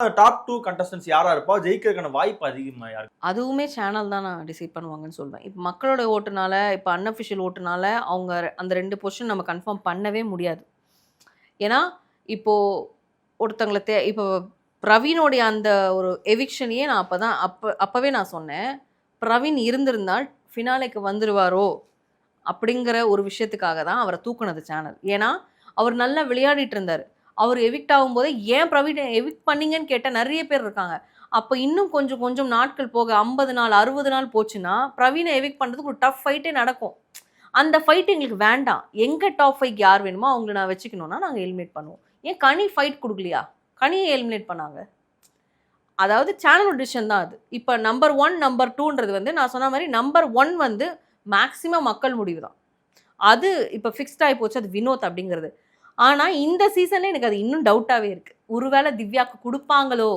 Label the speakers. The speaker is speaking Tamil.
Speaker 1: டாப் 2 கண்டஸ்டன்ட்ஸ் யாரா இருப்பா, ஜெயிக்கிறதுக்கான வாய்ப்பு அதிகமா யாருக்கு?
Speaker 2: அதுவுமே சேனல் தான் நான் டிசைட் பண்ணுவாங்கன்னு சொல்வேன். இப்போ மக்களோட ஓட்டுனால, இப்போ அன்அஃபிஷியல் ஓட்டுனால அவங்க அந்த 2 பொசிஷன் நம்ம கன்ஃபார்ம் பண்ணவே முடியாது. ஏன்னா, இப்போ ஒருத்தங்கள இப்போ பிரவீனோடைய அந்த ஒரு எவிக்ஷனையே நான் அப்பவே நான் சொன்னேன். பிரவீன் இருந்திருந்தால் ஃபினாலேக்கு வந்துருவாரோ! அப்படிங்கிற ஒரு விஷயத்துக்காக தான் அவர தூக்குனது சேனல். ஏன்னா, அவர் நல்லா விளையாடிட்டு இருந்தாரு. அவர் எவிக்ட் ஆகும்போதே, "ஏன் பிரவீன எவிக்ட் பண்ணீங்கன்னு?" கேட்ட நெறைய பேர் இருக்காங்க. அப்ப இன்னும் கொஞ்சம் கொஞ்சம் நாட்கள் போக 50 நாள், 60 நாள் போச்சுன்னா, பிரவீன எவிக்ட் பண்றதுக்கு ஒரு டஃப் ஃபைட்டே நடக்கும். அந்த ஃபைட் எங்களுக்கு வேண்டாம். எங்க டாப் 5க்கு யார் வேணுமோ அவங்கள நான் வச்சுக்கணும்னா, நாங்க எலிமினேட் பண்ணுவோம். ஏன் கனி ஃபைட் குடுக்கலையா? கனிய எலிமினேட் பண்ணாங்க. அதாவது சேனலோட டிசிஷன் தான் அது. இப்ப நம்பர் 1, நம்பர் 2ன்றது வந்து நான் சொன்ன மாரி நம்பர் 1 வந்து மேக்ஸிமம் மக்கள் முடிவு தான். அது இப்ப ஃபிக்ஸ்ட் ஆயி போச்சு. அது வினோத் அப்படிங்கிறது. ஆனா இந்த சீசன்ல எனக்கு அது இன்னும் டவுட்டாவே இருக்கு. ஒருவேளை திவ்யாக்கு குடுப்பாங்களோ?